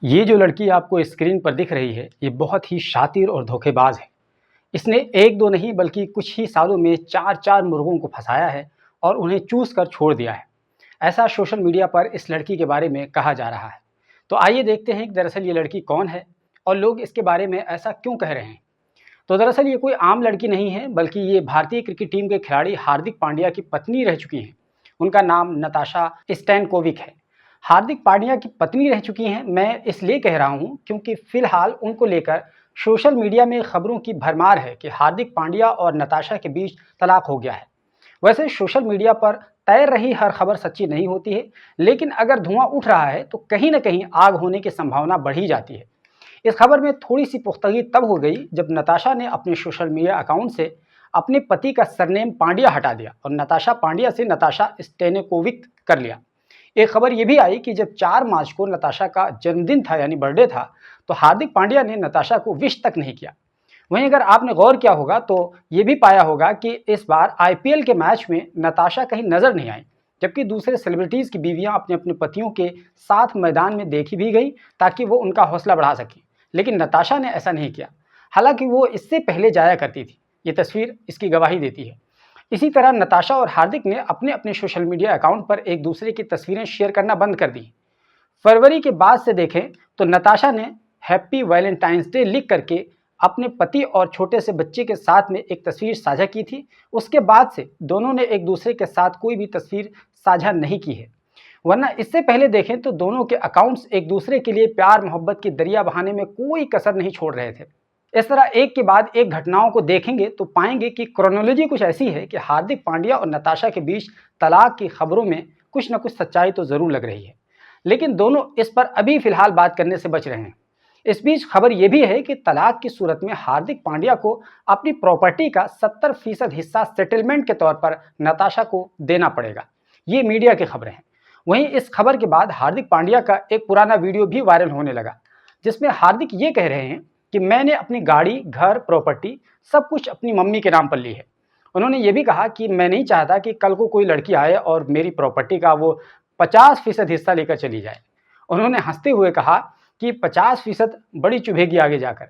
ये जो लड़की आपको स्क्रीन पर दिख रही है, ये बहुत ही शातिर और धोखेबाज है। इसने एक दो नहीं बल्कि कुछ ही सालों में 4-4 मुर्गों को फंसाया है और उन्हें चूस कर छोड़ दिया है। ऐसा सोशल मीडिया पर इस लड़की के बारे में कहा जा रहा है। तो आइए देखते हैं कि दरअसल ये लड़की कौन है और लोग इसके बारे में ऐसा क्यों कह रहे हैं। तो दरअसल ये कोई आम लड़की नहीं है, बल्कि ये भारतीय क्रिकेट टीम के खिलाड़ी हार्दिक पांड्या की पत्नी रह चुकी हैं। उनका नाम नताशा स्टैनकोविक है। हार्दिक पांड्या की पत्नी रह चुकी हैं, मैं इसलिए कह रहा हूं क्योंकि फिलहाल उनको लेकर सोशल मीडिया में खबरों की भरमार है कि हार्दिक पांड्या और नताशा के बीच तलाक हो गया है। वैसे सोशल मीडिया पर तैर रही हर खबर सच्ची नहीं होती है, लेकिन अगर धुआं उठ रहा है तो कहीं ना कहीं आग होने की संभावना बढ़ी जाती है। इस खबर में थोड़ी सी पुख्तगी तब हो गई जब नताशा ने अपने सोशल मीडिया अकाउंट से अपने पति का सरनेम पांड्या हटा दिया और नताशा पांड्या से नताशा स्टेनकोविक कर लिया। एक खबर यह भी आई कि जब 4 मार्च को नताशा का जन्मदिन था, यानी बर्थडे था, तो हार्दिक पांड्या ने नताशा को विश तक नहीं किया। वहीं अगर आपने गौर किया होगा तो ये भी पाया होगा कि इस बार आईपीएल के मैच में नताशा कहीं नजर नहीं आई, जबकि दूसरे सेलिब्रिटीज की बीवियां अपने अपने पतियों के साथ मैदान में देखी भी गई ताकि वो उनका हौसला बढ़ा सके, लेकिन नताशा ने ऐसा नहीं किया। हालांकि वो इससे पहले जाया करती थी। ये तस्वीर इसकी गवाही देती है। इसी तरह नताशा और हार्दिक ने अपने अपने सोशल मीडिया अकाउंट पर एक दूसरे की तस्वीरें शेयर करना बंद कर दी। फरवरी के बाद से देखें तो नताशा ने हैप्पी वैलेंटाइंस डे लिख करके अपने पति और छोटे से बच्चे के साथ में एक तस्वीर साझा की थी। उसके बाद से दोनों ने एक दूसरे के साथ कोई भी तस्वीर साझा नहीं की है, वरना इससे पहले देखें तो दोनों के अकाउंट्स एक दूसरे के लिए प्यार मोहब्बत की दरिया बहाने में कोई कसर नहीं छोड़ रहे थे। इस तरह एक के बाद एक घटनाओं को देखेंगे तो पाएंगे कि क्रोनोलॉजी कुछ ऐसी है कि हार्दिक पांड्या और नताशा के बीच तलाक की खबरों में कुछ न कुछ सच्चाई तो जरूर लग रही है, लेकिन दोनों इस पर अभी फिलहाल बात करने से बच रहे हैं। इस बीच खबर यह भी है कि तलाक की सूरत में हार्दिक पांड्या को अपनी प्रॉपर्टी का 70% हिस्सा सेटलमेंट के तौर पर नताशा को देना पड़ेगा। ये मीडिया की खबरें हैं। वहीं इस खबर के बाद हार्दिक पांड्या का एक पुराना वीडियो भी वायरल होने लगा, जिसमें हार्दिक ये कह रहे हैं कि मैंने अपनी गाड़ी, घर, प्रॉपर्टी सब कुछ अपनी मम्मी के नाम पर ली है। उन्होंने ये भी कहा कि मैं नहीं चाहता कि कल को कोई लड़की आए और मेरी प्रॉपर्टी का वो 50% हिस्सा लेकर चली जाए। उन्होंने हंसते हुए कहा कि 50% बड़ी चुभेगी आगे जाकर।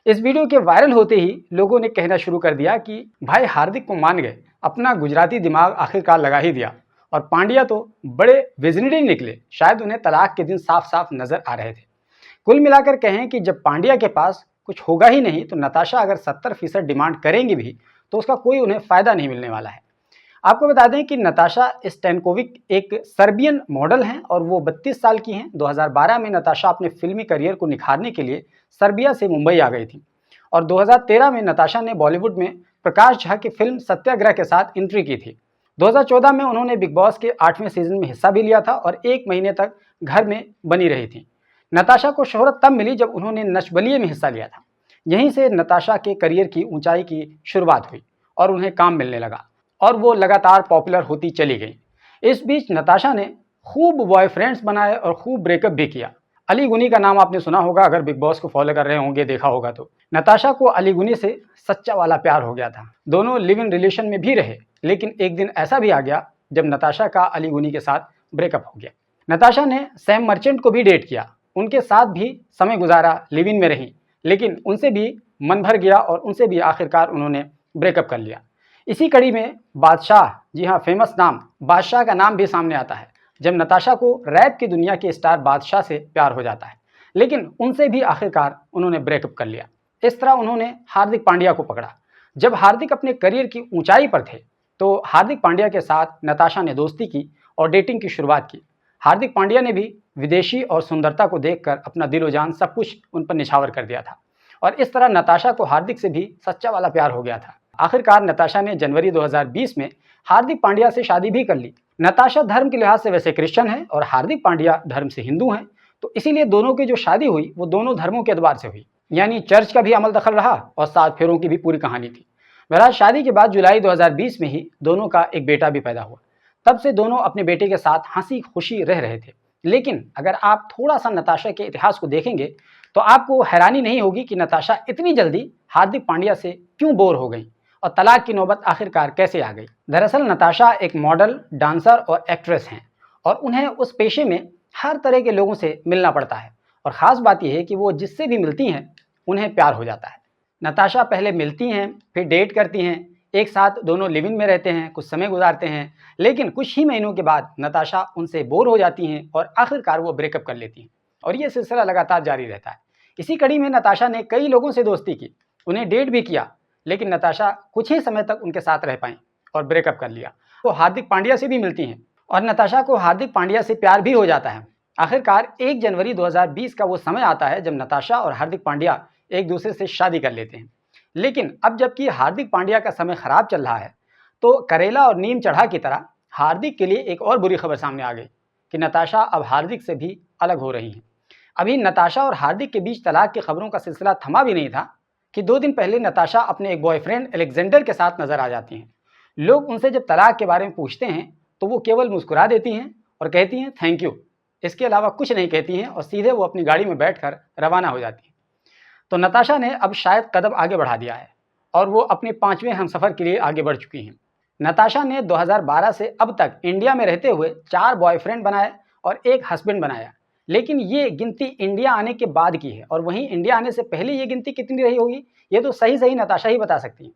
इस वीडियो के वायरल होते ही लोगों ने कहना शुरू कर दिया कि भाई हार्दिक को मान गए, अपना गुजराती दिमाग आखिरकार लगा ही दिया। और पांड्या तो बड़े विजनरी निकले, शायद उन्हें तलाक के दिन साफ साफ नजर आ रहे थे। कुल मिलाकर कहें कि जब पांड्या के पास कुछ होगा ही नहीं तो नताशा अगर 70% डिमांड करेंगे भी तो उसका कोई उन्हें फायदा नहीं मिलने वाला है। आपको बता दें कि नताशा स्टैनकोविक एक सर्बियन मॉडल हैं और वो 32 साल की हैं। 2012 में नताशा अपने फिल्मी करियर को निखारने के लिए सर्बिया से मुंबई आ गई थी और 2013 में नताशा ने बॉलीवुड में प्रकाश झा की फिल्म सत्याग्रह के साथ एंट्री की थी। 2014 में उन्होंने बिग बॉस के 8वें सीजन में हिस्सा भी लिया था और 1 महीने तक घर में बनी रही थी। नताशा को शोहरत तब मिली जब उन्होंने नच बलिए में हिस्सा लिया था। यहीं से नताशा के करियर की ऊंचाई की शुरुआत हुई और उन्हें काम मिलने लगा और वो लगातार पॉपुलर होती चली गई। इस बीच नताशा ने खूब बॉयफ्रेंड्स बनाए और खूब ब्रेकअप भी किया। अली गुनी का नाम आपने सुना होगा, अगर बिग बॉस को फॉलो कर रहे होंगे, देखा होगा तो। नताशा को अली गुनी से सच्चा वाला प्यार हो गया था। दोनों लिव इन रिलेशन में भी रहे, लेकिन एक दिन ऐसा भी आ गया जब नताशा का अली गुनी के साथ ब्रेकअप हो गया। नताशा ने सैम मर्चेंट को भी डेट किया, उनके साथ भी समय गुजारा, लिव इन में रही, लेकिन उनसे भी मन भर गया और उनसे भी आखिरकार उन्होंने ब्रेकअप कर लिया। इसी कड़ी में बादशाह, जी हाँ, फेमस नाम बादशाह का नाम भी सामने आता है, जब नताशा को रैप की दुनिया के स्टार बादशाह से प्यार हो जाता है, लेकिन उनसे भी आखिरकार उन्होंने ब्रेकअप कर लिया। इस तरह उन्होंने हार्दिक पांड्या को पकड़ा। जब हार्दिक अपने करियर की ऊंचाई पर थे तो हार्दिक पांड्या के साथ नताशा ने दोस्ती की और डेटिंग की शुरुआत की। हार्दिक पांड्या ने भी विदेशी और सुंदरता को देखकर अपना दिलो जान सब कुछ उन पर निछावर कर दिया था और इस तरह नताशा को हार्दिक से भी सच्चा वाला प्यार हो गया था। आखिरकार नताशा ने जनवरी 2020 में हार्दिक पांड्या से शादी भी कर ली। नताशा धर्म के लिहाज से वैसे क्रिश्चियन है और हार्दिक पांड्या धर्म से हिंदू हैं, तो इसीलिए दोनों की जो शादी हुई वो दोनों धर्मों के एतबार से हुई, यानी चर्च का भी अमल दखल रहा और 7 फेरों की भी पूरी कहानी थी। बहरहाल शादी के बाद जुलाई 2020 में ही दोनों का एक बेटा भी पैदा हुआ। तब से दोनों अपने बेटे के साथ हंसी खुशी रह रहे थे। लेकिन अगर आप थोड़ा सा नताशा के इतिहास को देखेंगे तो आपको हैरानी नहीं होगी कि नताशा इतनी जल्दी हार्दिक पांड्या से क्यों बोर हो गई और तलाक की नौबत आखिरकार कैसे आ गई। दरअसल नताशा एक मॉडल, डांसर और एक्ट्रेस हैं और उन्हें उस पेशे में हर तरह के लोगों से मिलना पड़ता है और ख़ास बात यह है कि वो जिससे भी मिलती हैं उन्हें प्यार हो जाता है। नताशा पहले मिलती हैं, फिर डेट करती हैं, एक साथ दोनों लिव इन में रहते हैं, कुछ समय गुजारते हैं, लेकिन कुछ ही महीनों के बाद नताशा उनसे बोर हो जाती हैं और आखिरकार वो ब्रेकअप कर लेती हैं और ये सिलसिला लगातार जारी रहता है। इसी कड़ी में नताशा ने कई लोगों से दोस्ती की, उन्हें डेट भी किया, लेकिन नताशा कुछ ही समय तक उनके साथ रह पाई और ब्रेकअप कर लिया। वो हार्दिक पांड्या से भी मिलती हैं और नताशा को हार्दिक पांड्या से प्यार भी हो जाता है। आखिरकार 1 जनवरी 2020 का वो समय आता है जब नताशा और हार्दिक पांड्या एक दूसरे से शादी कर लेते हैं। लेकिन अब जबकि हार्दिक पांड्या का समय खराब चल रहा है, तो करेला और नीम चढ़ा की तरह हार्दिक के लिए एक और बुरी खबर सामने आ गई कि नताशा अब हार्दिक से भी अलग हो रही हैं। अभी नताशा और हार्दिक के बीच तलाक की खबरों का सिलसिला थमा भी नहीं था कि 2 दिन पहले नताशा अपने एक बॉयफ्रेंड अलेक्जेंडर के साथ नजर आ जाती हैं। लोग उनसे जब तलाक के बारे में पूछते हैं तो वो केवल मुस्कुरा देती हैं और कहती हैं थैंक यू, इसके अलावा कुछ नहीं कहती हैं और सीधे वो अपनी गाड़ी में बैठकर रवाना हो जाती हैं। तो नताशा ने अब शायद कदम आगे बढ़ा दिया है और वो अपने 5वें हमसफ़र के लिए आगे बढ़ चुकी हैं। नताशा ने 2012 से अब तक इंडिया में रहते हुए 4 बॉयफ्रेंड बनाए और 1 हस्बैंड बनाया, लेकिन ये गिनती इंडिया आने के बाद की है और वहीं इंडिया आने से पहले ये गिनती कितनी रही होगी ये तो सही नताशा ही बता सकती हैं।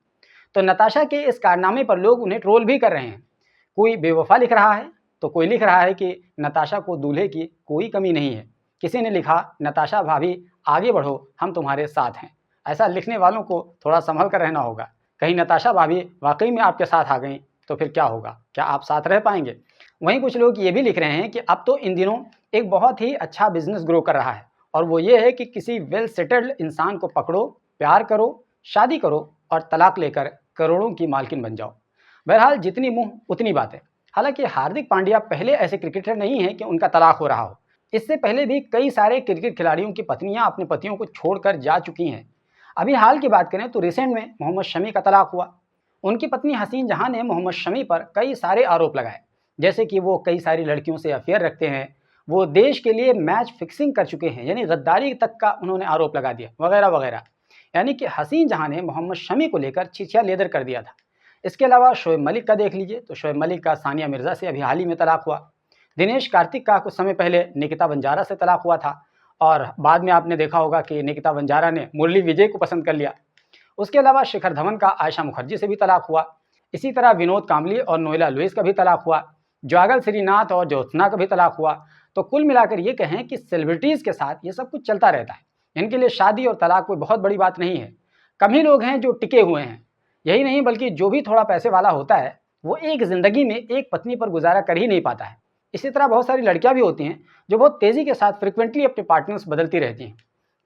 तो नताशा के इस कारनामे पर लोग उन्हें ट्रोल भी कर रहे हैं। कोई बेवफा लिख रहा है तो कोई लिख रहा है कि नताशा को दूल्हे की कोई कमी नहीं है। किसी ने लिखा नताशा भाभी आगे बढ़ो, हम तुम्हारे साथ हैं। ऐसा लिखने वालों को थोड़ा संभल कर रहना होगा, कहीं नताशा भाभी वाकई में आपके साथ आ गई तो फिर क्या होगा, क्या आप साथ रह पाएंगे? वहीं कुछ लोग ये भी लिख रहे हैं कि अब तो इन दिनों एक बहुत ही अच्छा बिजनेस ग्रो कर रहा है और वो ये है कि किसी वेल सेटल्ड इंसान को पकड़ो, प्यार करो, शादी करो और तलाक लेकर करोड़ों की मालकिन बन जाओ। बहरहाल जितनी मुंह उतनी बातें। हालांकि हार्दिक पांड्या पहले ऐसे क्रिकेटर नहीं है कि उनका तलाक हो रहा हो। इससे पहले भी कई सारे क्रिकेट खिलाड़ियों की पत्नियां अपने पतियों को छोड़कर जा चुकी हैं। अभी हाल की बात करें तो रिसेंट में मोहम्मद शमी का तलाक हुआ। उनकी पत्नी हसीन जहां ने मोहम्मद शमी पर कई सारे आरोप लगाए, जैसे कि वो कई सारी लड़कियों से अफेयर रखते हैं, वो देश के लिए मैच फिक्सिंग कर चुके हैं, यानी गद्दारी तक का उन्होंने आरोप लगा दिया वगैरह वगैरह। यानी कि हसीन जहां ने मोहम्मद शमी को लेकर छिछिया लेदर कर दिया था। इसके अलावा शोएब मलिक का देख लीजिए, तो शोएब मलिक का सानिया मिर्ज़ा से अभी हाल ही में तलाक हुआ। दिनेश कार्तिक का कुछ समय पहले निकिता बंजारा से तलाक हुआ था और बाद में आपने देखा होगा कि निकिता बंजारा ने मुरली विजय को पसंद कर लिया। उसके अलावा शिखर धवन का आयशा मुखर्जी से भी तलाक हुआ। इसी तरह विनोद कांबली और नोएला लुइस का भी तलाक हुआ। ज्वागल श्रीनाथ और ज्योत्सना का भी तलाक हुआ। तो कुल मिलाकर ये कहें कि सेलिब्रिटीज़ के साथ ये सब कुछ चलता रहता है। इनके लिए शादी और तलाक कोई बहुत बड़ी बात नहीं है। कम ही लोग हैं जो टिके हुए हैं। यही नहीं बल्कि जो भी थोड़ा पैसे वाला होता है वो एक ज़िंदगी में एक पत्नी पर गुजारा कर ही नहीं पाता है। इसी तरह बहुत सारी लड़कियां भी होती हैं जो बहुत तेज़ी के साथ फ्रिक्वेंटली अपने पार्टनर्स बदलती रहती हैं।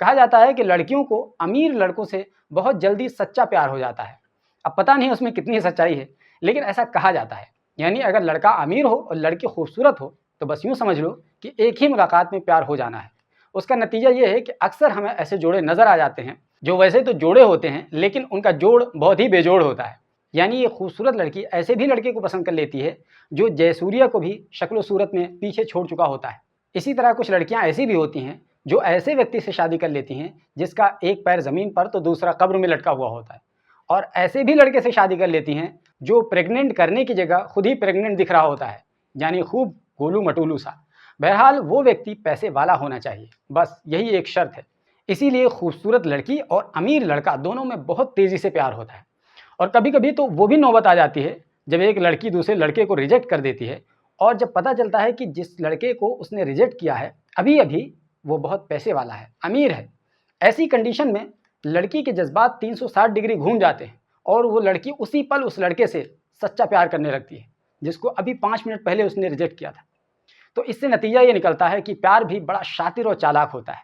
कहा जाता है कि लड़कियों को अमीर लड़कों से बहुत जल्दी सच्चा प्यार हो जाता है। अब पता नहीं उसमें कितनी सच्चाई है, लेकिन ऐसा कहा जाता है। यानी अगर लड़का अमीर हो और लड़की खूबसूरत हो तो बस यूँ समझ लो कि एक ही मुलाकात में प्यार हो जाना है। उसका नतीजा ये है कि अक्सर हमें ऐसे जोड़े नज़र आ जाते हैं जो वैसे तो जोड़े होते हैं लेकिन उनका जोड़ बहुत ही बेजोड़ होता है। यानी ये खूबसूरत लड़की ऐसे भी लड़के को पसंद कर लेती है जो जयसूर्या को भी शक्ल सूरत में पीछे छोड़ चुका होता है। इसी तरह कुछ लड़कियां ऐसी भी होती हैं जो ऐसे व्यक्ति से शादी कर लेती हैं जिसका एक पैर ज़मीन पर तो दूसरा कब्र में लटका हुआ होता है, और ऐसे भी लड़के से शादी कर लेती हैं जो प्रेग्नेंट करने की जगह खुद ही प्रेग्नेंट दिख रहा होता है, यानी खूब गोलू मटोलू सा। बहरहाल वो व्यक्ति पैसे वाला होना चाहिए, बस यही एक शर्त है। इसीलिए खूबसूरत लड़की और अमीर लड़का दोनों में बहुत तेज़ी से प्यार होता है। और कभी कभी तो वो भी नौबत आ जाती है जब एक लड़की दूसरे लड़के को रिजेक्ट कर देती है और जब पता चलता है कि जिस लड़के को उसने रिजेक्ट किया है अभी अभी वो बहुत पैसे वाला है, अमीर है। ऐसी कंडीशन में लड़की के जज्बात 360 डिग्री घूम जाते हैं और वो लड़की उसी पल उस लड़के से सच्चा प्यार करने लगती है जिसको अभी 5 मिनट पहले उसने रिजेक्ट किया था। तो इससे नतीजा ये निकलता है कि प्यार भी बड़ा शातिर और चालाक होता है,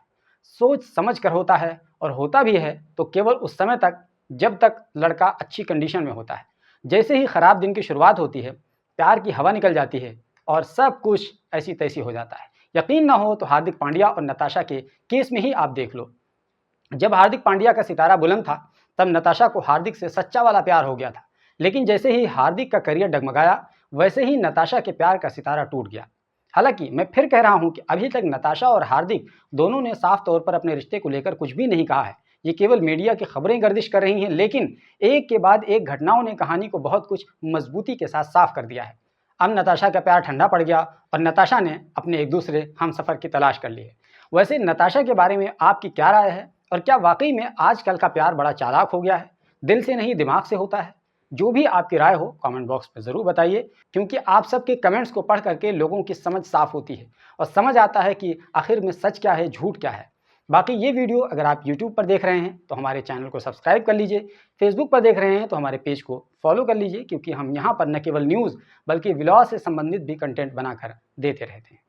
सोच समझ कर होता है, और होता भी है तो केवल उस समय तक जब तक लड़का अच्छी कंडीशन में होता है। जैसे ही ख़राब दिन की शुरुआत होती है प्यार की हवा निकल जाती है और सब कुछ ऐसी तैसी हो जाता है। यकीन ना हो तो हार्दिक पांड्या और नताशा के केस में ही आप देख लो। जब हार्दिक पांड्या का सितारा बुलंद था तब नताशा को हार्दिक से सच्चा वाला प्यार हो गया था, लेकिन जैसे ही हार्दिक का करियर डगमगाया वैसे ही नताशा के प्यार का सितारा टूट गया। हालांकि मैं फिर कह रहा हूं कि अभी तक नताशा और हार्दिक दोनों ने साफ तौर पर अपने रिश्ते को लेकर कुछ भी नहीं कहा है। ये केवल मीडिया की खबरें गर्दिश कर रही हैं, लेकिन एक के बाद एक घटनाओं ने कहानी को बहुत कुछ मजबूती के साथ साफ कर दिया है। अब नताशा का प्यार ठंडा पड़ गया और नताशा ने अपने एक दूसरे हमसफ़र की तलाश कर ली है। वैसे नताशा के बारे में आपकी क्या राय है, और क्या वाकई में आजकल का प्यार बड़ा चालाक हो गया है, दिल से नहीं दिमाग से होता है? जो भी आपकी राय हो कमेंट बॉक्स में ज़रूर बताइए, क्योंकि आप सबके कमेंट्स को पढ़ करके लोगों की समझ साफ होती है और समझ आता है कि आखिर में सच क्या है, झूठ क्या है। बाकी ये वीडियो अगर आप यूट्यूब पर देख रहे हैं तो हमारे चैनल को सब्सक्राइब कर लीजिए, फेसबुक पर देख रहे हैं तो हमारे पेज को फॉलो कर लीजिए, क्योंकि हम यहाँ पर न केवल न्यूज़ बल्कि व्लॉग से संबंधित भी कंटेंट बनाकर देते रहते हैं।